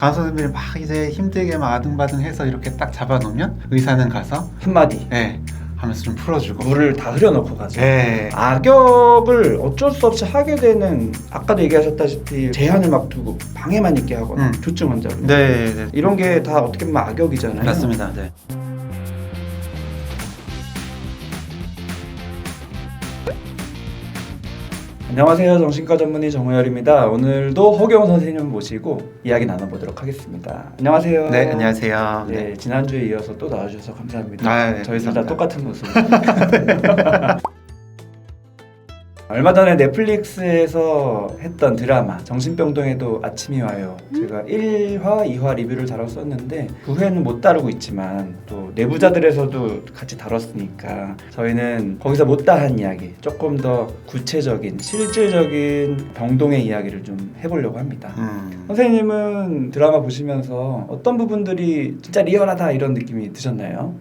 간호사 선생님이 막 이제 힘들게 막 아등바등해서 이렇게 딱 잡아놓으면 의사는 가서 한마디 네 하면서 좀 풀어주고 물을 다 흐려놓고 가죠. 네. 악역을 어쩔 수 없이 하게 되는, 아까도 얘기하셨다시피 제한을 막 두고 방해만 있게 하거나 조증 환자분 네. 이런 게 다 어떻게 보면 악역이잖아요. 맞습니다. 네. 안녕하세요. 정신과 전문의 정우열입니다. 오늘도 허경 선생님을 모시고 이야기 나눠보도록 하겠습니다. 안녕하세요. 네, 안녕하세요. 네, 지난주에 이어서 또 나와주셔서 감사합니다. 아, 네, 저희 둘 다 감사합니다. 똑같은 모습. 얼마 전에 넷플릭스에서 했던 드라마 정신병동에도 아침이 와요. 제가 1화, 2화 리뷰를 다뤘었는데 9회는 못 다루고 있지만 또 내부자들에서도 같이 다뤘으니까 저희는 거기서 못다한 이야기, 조금 더 구체적인 실질적인 병동의 이야기를 좀 해보려고 합니다. 선생님은 드라마 보시면서 어떤 부분들이 진짜 리얼하다 이런 느낌이 드셨나요?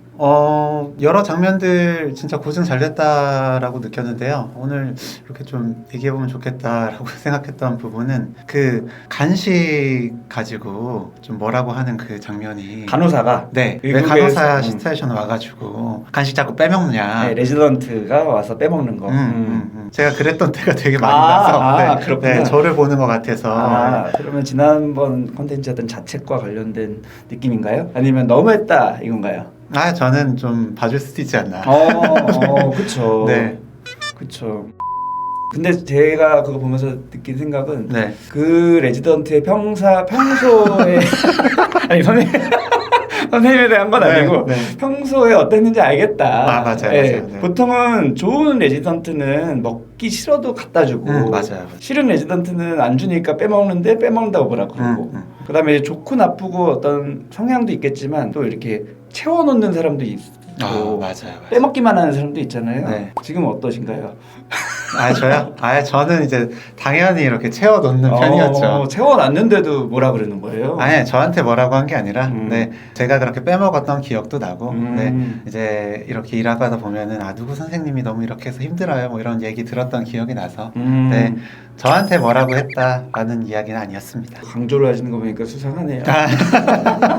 여러 장면들 진짜 고증 잘 됐다라고 느꼈는데요. 오늘 이렇게 좀 얘기해보면 좋겠다라고 생각했던 부분은 그 간식 가지고 좀 뭐라고 하는 그 장면이 간호사가 네, 왜 외국에서, 간호사 시츄에이션 와가지고 간식 자꾸 빼먹냐. 네, 레지던트가 와서 빼먹는 거. 제가 그랬던 때가 되게 많이 아, 나서 그렇구나. 네, 저를 보는 것 같아서 그러면 지난번 콘텐츠였던 자책과 관련된 느낌인가요? 아니면 너무했다 이건가요? 저는 좀 봐줄 수도 있지 않나. 그쵸. 네. 그쵸. 근데 제가 그거 보면서 느낀 생각은 네. 그 레지던트의 평소에 아니 선생님에 대한 건 아니고 네. 평소에 어땠는지 알겠다. 맞아요. 네. 네. 보통은 좋은 레지던트는 먹기 싫어도 갖다 주고 맞아요. 싫은 레지던트는 안 주니까 빼먹는데 빼먹는다고 뭐라 그러고 그다음에 이제 좋고 나쁘고 어떤 성향도 있겠지만 또 이렇게 채워놓는 사람도 있고 맞아요. 빼먹기만 하는 사람도 있잖아요. 네. 지금 어떠신가요? 저요? 저는 이제 당연히 이렇게 채워놓는 편이었죠. 채워놨는데도 뭐라 그러는 거예요? 저한테 뭐라고 한 게 아니라, 네, 제가 그렇게 빼먹었던 기억도 나고, 네, 음. 이제 이렇게 일하다 보면은, 누구 선생님이 너무 이렇게 해서 힘들어요, 뭐 이런 얘기 들었던 기억이 나서, 네, 저한테 뭐라고 했다라는 이야기는 아니었습니다. 강조를 하시는 거 보니까 수상하네요.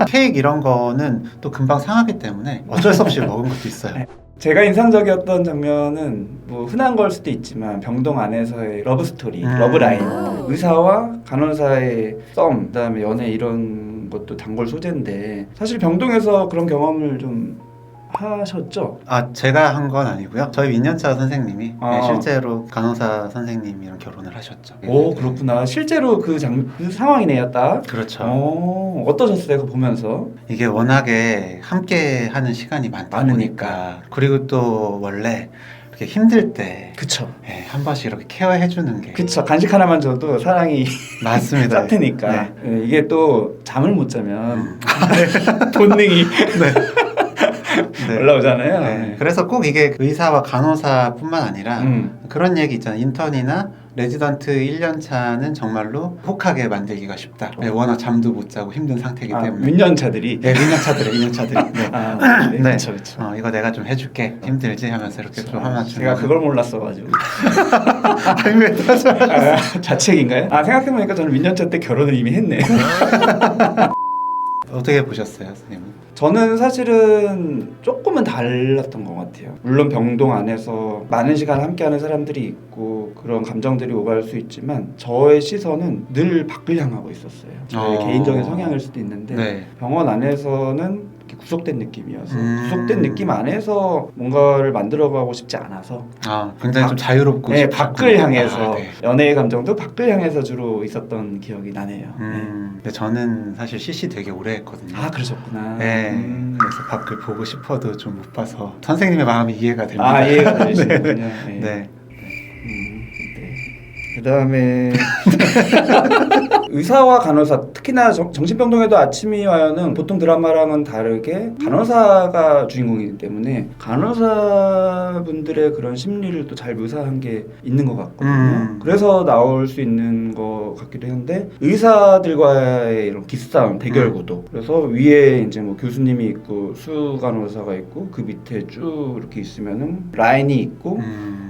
케이크 이런 거는 또 금방 상하기 때문에 어쩔 수 없이 먹은 것도 있어요. 제가 인상적이었던 장면은 뭐 흔한 걸 수도 있지만 병동 안에서의 러브 스토리, 러브라인, 의사와 간호사의 썸, 그다음에 연애 이런 것도 단골 소재인데 사실 병동에서 그런 경험을 좀 하셨죠? 제가 한 건 아니고요. 저희 민년차 선생님이 아. 실제로 간호사 선생님이랑 결혼을 하셨죠. 오, 그렇구나. 실제로 그 상황이네요, 딱. 그렇죠. 어떠셨어요, 그거 보면서? 이게 워낙에 함께 하는 시간이 많다 보니까 그리고 또 원래 이렇게 힘들 때 그쵸. 한 번씩 이렇게 케어해 주는 게 그쵸. 간식 하나만 줘도 사랑이 맞습니다. 싹트니까. 네, 이게 또 잠을 못 자면 본능이 네. 올라오잖아요. 네. 그래서 꼭 이게 의사와 간호사뿐만 아니라 그런 얘기 있잖아요. 인턴이나 레지던트 1년 차는 정말로 혹하게 만들기가 쉽다. 네, 워낙 잠도 못 자고 힘든 상태이기 때문에. 민년차들이. 네, 민년차들이. 네. 네. 그쵸. 이거 내가 좀 해줄게. 힘들지 하면서 이렇게 좀 하면 제가 그걸 몰랐어가지고. 왜 자책인가요? 생각해보니까 저는 민년차 때 결혼을 이미 했네. 어떻게 보셨어요, 선생님은? 저는 사실은 조금은 달랐던 것 같아요. 물론 병동 안에서 많은 시간을 함께하는 사람들이 있고 그런 감정들이 오갈 수 있지만 저의 시선은 늘 밖을 향하고 있었어요. 저의 개인적인 성향일 수도 있는데 네. 병원 안에서는 이렇게 구속된 느낌이어서 구속된 느낌 안에서 뭔가를 만들어가고 싶지 않아서 굉장히 좀 자유롭고 네, 밖을 향해서 네. 연애의 감정도 밖을 향해서 주로 있었던 기억이 나네요. 근데 저는 사실 CC 되게 오래 했거든요. 그러셨구나. 네. 그래서 밖을 보고 싶어도 좀 못 봐서 선생님의 마음이 이해가 됩니다. 이해가 되시군요. 네. 네. 그 다음에 의사와 간호사, 특히나 정신병동에도 아침이 와요는 보통 드라마랑은 다르게 간호사가 주인공이기 때문에 간호사분들의 그런 심리를 또 잘 묘사한 게 있는 것 같거든요. 그래서 나올 수 있는 것 같기도 한데 의사들과의 이런 기싸움, 대결 구도. 그래서 위에 이제 뭐 교수님이 있고 수 간호사가 있고 그 밑에 쭉 이렇게 있으면은 라인이 있고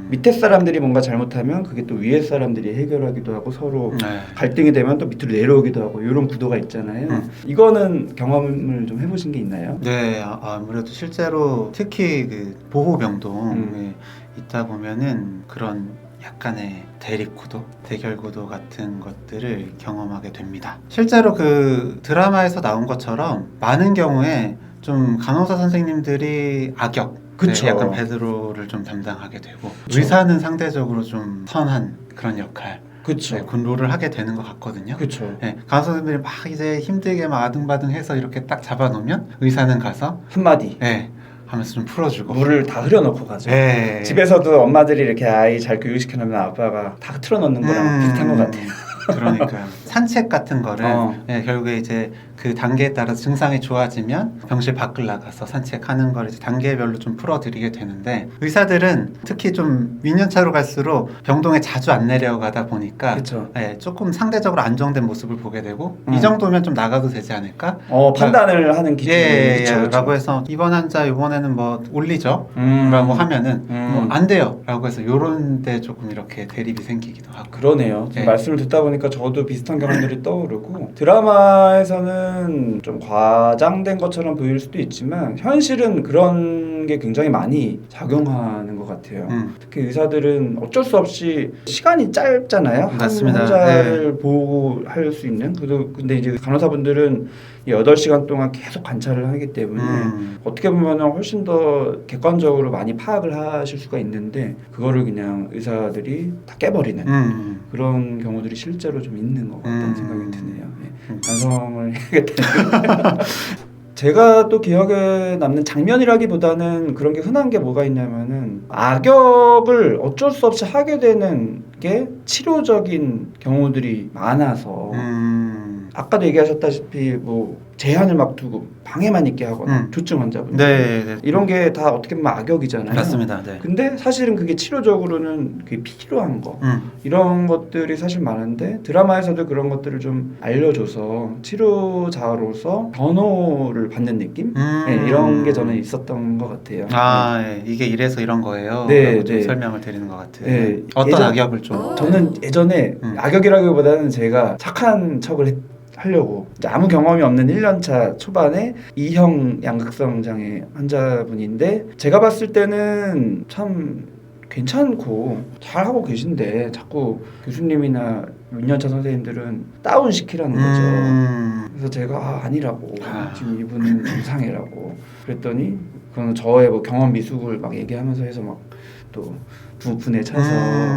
밑에 사람들이 뭔가 잘못하면 그게 또 위에 사람들이 해결하기도 하고 서로 네. 갈등이 되면 또 밑으로 내려오기도 하고 이런 구도가 있잖아요. 이거는 경험을 좀 해보신 게 있나요? 네, 아무래도 실제로 특히 그 보호병동에 있다 보면은 그런 약간의 대립구도, 대결구도 같은 것들을 경험하게 됩니다. 실제로 그 드라마에서 나온 것처럼 많은 경우에 좀 간호사 선생님들이 악역, 그쵸. 네, 약간 베드로를 좀 담당하게 되고 그쵸. 의사는 상대적으로 좀 선한 그런 역할, 그렇죠. 네, 그런 롤을 하게 되는 것 같거든요. 그렇죠. 네, 간호사 선생님들이 막 이제 힘들게 막 아등바등해서 이렇게 딱 잡아놓으면 의사는 가서 한마디 네, 하면서 좀 풀어주고 물을 다 흐려놓고 가죠. 네. 집에서도 엄마들이 이렇게 아이 잘 교육시켜 놓으면 아빠가 다 틀어놓는 거랑 비슷한 것 같아요. 그러니까요. 산책 같은 거를 예, 결국에 이제 그 단계에 따라서 증상이 좋아지면 병실 밖을 나가서 산책하는 걸 이제 단계별로 좀 풀어드리게 되는데 의사들은 특히 좀 윈년차로 갈수록 병동에 자주 안 내려가다 보니까 그쵸. 예, 조금 상대적으로 안정된 모습을 보게 되고 이 정도면 좀 나가도 되지 않을까? 판단을 하는 기준이 예, 그쵸, 그쵸. 라고 해서 이번 환자 이번에는 뭐 올리죠? 음. 라고 하면은 뭐 음. 안 돼요 라고 해서 요런 데 조금 이렇게 대립이 생기기도 하고 그러네요. 지금 네. 말씀을 듣다 보니까 저도 비슷한 경험들이 떠오르고 드라마에서는 좀 과장된 것처럼 보일 수도 있지만 현실은 그런 게 굉장히 많이 작용하는 것 같아요. 특히 의사들은 어쩔 수 없이 시간이 짧잖아요. 맞습니다. 한 환자를 보호할 수 있는. 근데 이제 간호사분들은 이 8시간 동안 계속 관찰을 하기 때문에 어떻게 보면 훨씬 더 객관적으로 많이 파악을 하실 수가 있는데 그거를 그냥 의사들이 다 깨버리는 그런 경우들이 실제로 좀 있는 것 같다는 생각이 드네요. 네. 반성을 해야겠다는 제가 또 기억에 남는 장면이라기보다는 그런 게 흔한 게 뭐가 있냐면은 악역을 어쩔 수 없이 하게 되는 게 치료적인 경우들이 많아서 아까도 얘기하셨다시피 뭐 제한을 막 두고 방에만 있게 하거나 조증 환자분들 네. 이런 게 다 어떻게 보면 악역이잖아요. 맞습니다. 네. 근데 사실은 그게 치료적으로는 그게 필요한 거 이런 것들이 사실 많은데 드라마에서도 그런 것들을 좀 알려줘서 치료자로서 변호를 받는 느낌 네, 이런 게 저는 있었던 것 같아요. 네. 이게 이래서 이런 거예요. 네, 라고 좀 네. 설명을 드리는 것 같아요. 네. 어떤 악역을 좀 저는 예전에 악역이라기보다는 제가 착한 척을 하려고 이제 아무 경험이 없는 1년차 초반에 2형 양극성 장애 환자분인데 제가 봤을 때는 참 괜찮고 잘하고 계신데 자꾸 교수님이나 6년차 선생님들은 다운시키라는 거죠. 그래서 제가 아니라고 지금 이분은 이상해라고 그랬더니 그건 저의 뭐 경험 미숙을 막 얘기하면서 해서 막 또 두 분에 차서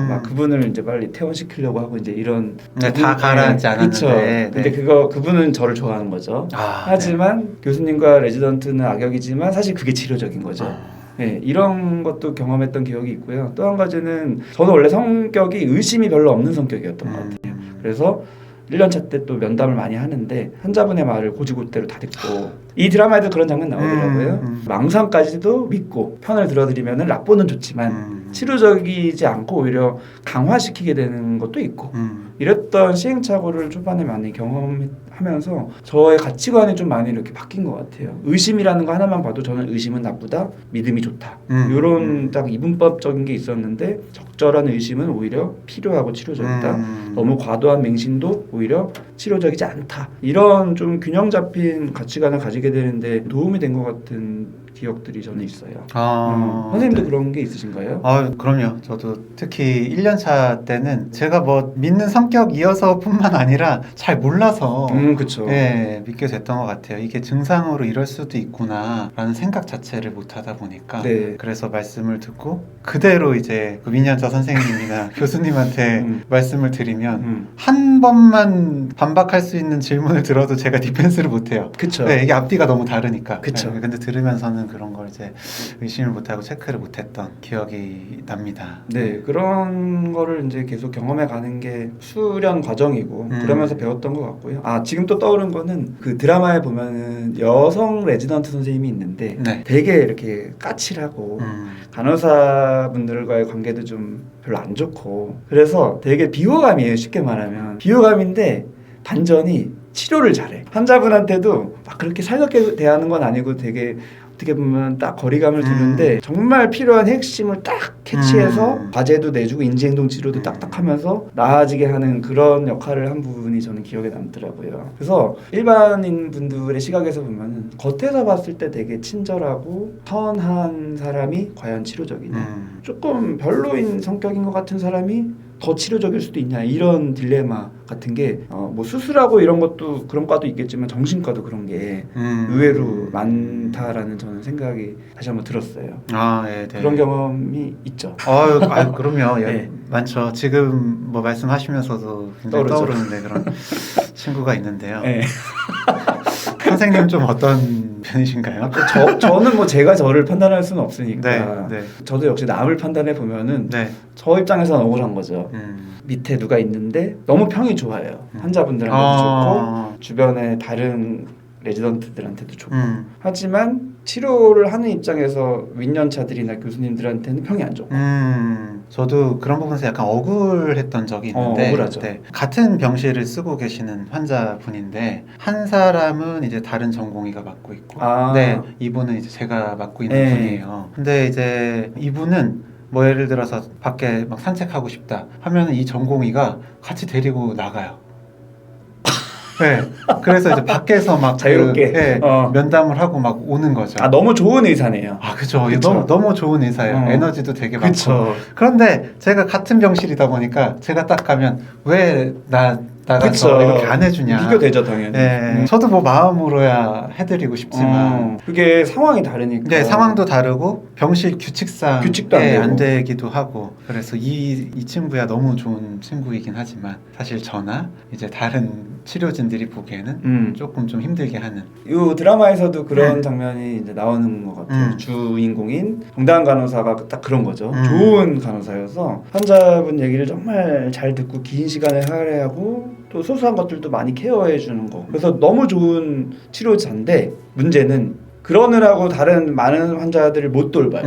막 그분을 이제 빨리 퇴원시키려고 하고 이제 이런 다 가라앉지 않았는데 그쵸. 근데 그분은 저를 좋아하는 거죠. 하지만 교수님과 레지던트는 악역이지만 사실 그게 치료적인 거죠. 네, 이런 것도 경험했던 기억이 있고요. 또 한 가지는 저는 원래 성격이 의심이 별로 없는 성격이었던 것 같아요. 그래서 1년차 때 또 면담을 많이 하는데 환자분의 말을 고지고대로 다 듣고 이 드라마에도 그런 장면 나오더라고요. 망상까지도 믿고 편을 들어드리면 락보는 좋지만 치료적이지 않고 오히려 강화시키게 되는 것도 있고 이랬던 시행착오를 초반에 많이 경험하면서 저의 가치관이 좀 많이 이렇게 바뀐 것 같아요. 의심이라는 거 하나만 봐도 저는 의심은 나쁘다, 믿음이 좋다 이런 딱 이분법적인 게 있었는데 적절한 의심은 오히려 필요하고 치료적이다. 너무 과도한 맹신도 오히려 치료적이지 않다. 이런 좀 균형 잡힌 가치관을 가지게 되는데 도움이 된 것 같은 기억들이 저는 있어요. 선생님도 네. 그런 게 있으신가요? 그럼요. 저도 특히 1년차 때는 제가 뭐 믿는 성격이어서뿐만 아니라 잘 몰라서 그쵸. 예, 믿게 됐던 것 같아요. 이게 증상으로 이럴 수도 있구나라는 생각 자체를 못하다 보니까 네. 그래서 말씀을 듣고 그대로 이제 그 민년차 선생님이나 교수님한테 말씀을 드리면 한 번만 반박할 수 있는 질문을 들어도 제가 디펜스를 못해요. 그쵸. 네, 이게 앞뒤가 너무 다르니까. 그쵸. 네, 근데 들으면서는 그런 걸 이제 의심을 못하고 체크를 못했던 기억이 납니다. 네, 그런 거를 이제 계속 경험해 가는 게 수련 과정이고 그러면서 배웠던 것 같고요. 지금 또 떠오른 거는 그 드라마에 보면은 여성 레지던트 선생님이 있는데 네. 되게 이렇게 까칠하고 간호사분들과의 관계도 좀 별로 안 좋고 그래서 되게 비호감이에요. 쉽게 말하면 비호감인데 반전이 치료를 잘해. 환자분한테도 막 그렇게 살갑게 대하는 건 아니고 되게 어떻게 보면 딱 거리감을 두는데 정말 필요한 핵심을 딱 캐치해서 과제도 내주고 인지행동 치료도 딱딱 하면서 나아지게 하는 그런 역할을 한 부분이 저는 기억에 남더라고요. 그래서 일반인 분들의 시각에서 보면은 겉에서 봤을 때 되게 친절하고 선한 사람이 과연 치료적이냐, 조금 별로인 성격인 것 같은 사람이 더 치료적일 수도 있냐, 이런 딜레마 같은 게 뭐 수술하고 이런 것도 그런 과도 있겠지만 정신과도 그런 게 의외로 많다라는 저는 생각이 다시 한번 들었어요. 아, 예, 네. 그런 경험이 있죠. 아유, 그럼요. 예, 네. 많죠. 지금 뭐 말씀하시면서도 굉장히 떠오르죠. 떠오르는데 그런 친구가 있는데요. 네. 선생님 좀 어떤 편이신가요? 저는 뭐 제가 저를 판단할 수는 없으니까 네, 네, 저도 역시 남을 판단해 보면은 네. 저 입장에서는 억울한 거죠. 밑에 누가 있는데 너무 평이 좋아요. 환자분들한테도 좋고 주변에 다른 레지던트들한테도 좋고 하지만 치료를 하는 입장에서 윗연차들이나 교수님들한테는 평이 안 좋고 저도 그런 부분에서 약간 억울했던 적이 있는데 억울하죠. 네, 같은 병실을 쓰고 계시는 환자분인데 한 사람은 이제 다른 전공의가 맡고 있고 네, 이분은 이제 제가 맡고 있는 분이에요. 근데 이제 이분은 뭐 예를 들어서 밖에 막 산책하고 싶다 하면 이 전공의가 같이 데리고 나가요. 네, 그래서 이제 밖에서 막 자유롭게 면담을 하고 막 오는 거죠. 너무 좋은 의사네요. 그죠. 그쵸? 너무 좋은 의사예요. 에너지도 되게 그쵸. 많고. 그런데 제가 같은 병실이다 보니까 제가 딱 가면 왜 나가서 이렇게 안 해주냐. 비교되죠, 당연히. 네, 저도 뭐 마음으로야 해드리고 싶지만 그게 상황이 다르니까. 네, 상황도 다르고 병실 규칙상 규칙도 안 되기도 하고 그래서 이 친구야 너무 좋은 친구이긴 하지만 사실 저나 이제 다른 치료진들이 보기에는 조금 좀 힘들게 하는 이 드라마에서도 그런 장면이 이제 나오는 것 같아요. 주인공인 정다은 간호사가 딱 그런 거죠. 좋은 간호사여서 환자분 얘기를 정말 잘 듣고 긴 시간을 할애하고 또 소소한 것들도 많이 케어해 주는 거. 그래서 너무 좋은 치료자인데 문제는 그러느라고 다른 많은 환자들을 못 돌봐요.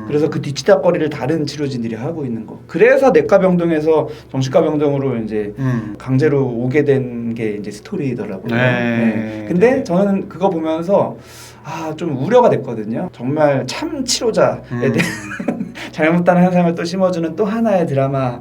그래서 그 뒤치다거리를 다른 치료진들이 하고 있는 거. 그래서 내과 병동에서 정신과 병동으로 이제 강제로 오게 된 게 이제 스토리더라고요. 네. 근데 저는 그거 보면서 좀 우려가 됐거든요. 정말 참 치료자에 대한 잘못된 현상을 또 심어주는 또 하나의 드라마.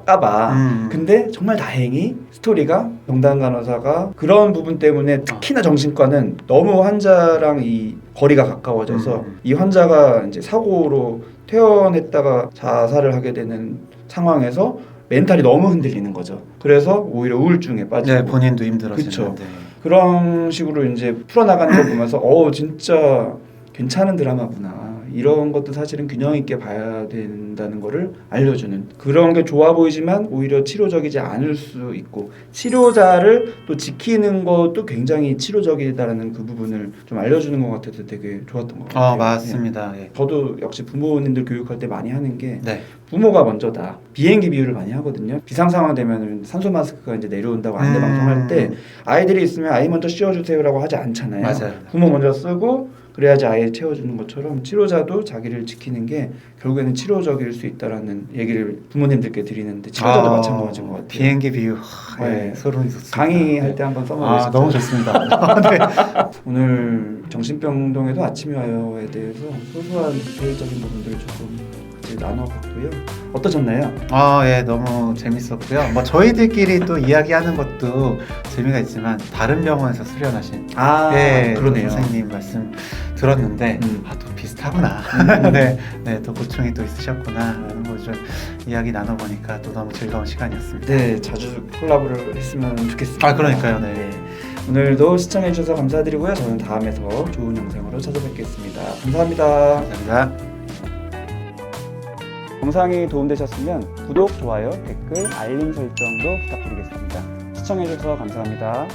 까봐. 근데 정말 다행히 스토리가 정다은 간호사가 그런 부분 때문에 특히나 정신과는 너무 환자랑 이 거리가 가까워져서 이 환자가 이제 사고로 퇴원했다가 자살을 하게 되는 상황에서 멘탈이 너무 흔들리는 거죠. 그래서 오히려 우울증에 빠지고 네, 본인도 힘들어지는데 그런 식으로 이제 풀어나가는 거 보면서 진짜 괜찮은 드라마구나. 이런 것도 사실은 균형 있게 봐야 된다는 거를 알려주는 그런 게 좋아 보이지만 오히려 치료적이지 않을 수 있고 치료자를 또 지키는 것도 굉장히 치료적이다라는 그 부분을 좀 알려주는 것 같아서 되게 좋았던 것 같아요. 맞습니다. 예. 저도 역시 부모님들 교육할 때 많이 하는 게 네. 부모가 먼저다. 비행기 비유를 많이 하거든요. 비상 상황 되면 산소 마스크가 이제 내려온다고 안내 방송할 때 아이들이 있으면 아이 먼저 씌워주세요라고 하지 않잖아요. 맞아요. 부모 먼저 쓰고 그래야지 아이 채워주는 것처럼 치료자도 자기를 지키는 게 결국에는 치료적일 수 있다라는 얘기를 부모님들께 드리는데 치료자도 마찬가지인 것 같아요. 비행기 비유 소름이 돋습니다. 강의할 때 한번 써보겠습니다. 너무 좋습니다. 네. 오늘 정신병동에도 아침이 와요에 대해서 소소한 디테일적인 부분들을 조금 같이 나눠봤고요. 어떠셨나요? 예, 너무 재밌었고요. 뭐 저희들끼리 또 이야기하는 것도 재미가 있지만 다른 병원에서 수련하신 그러네요. 선생님 말씀 들었는데 또 비슷하구나. 네, 또 고충이 또 있으셨구나 하는 걸 좀 이야기 나눠보니까 또 너무 즐거운 시간이었습니다. 네, 자주 콜라보를 했으면 좋겠습니다. 그러니까요. 네. 오늘도 시청해주셔서 감사드리고요. 저는 다음에 더 좋은 영상으로 찾아뵙겠습니다. 감사합니다. 감사합니다. 영상이 도움되셨으면 구독, 좋아요, 댓글, 알림 설정도 부탁드리겠습니다. 시청해주셔서 감사합니다.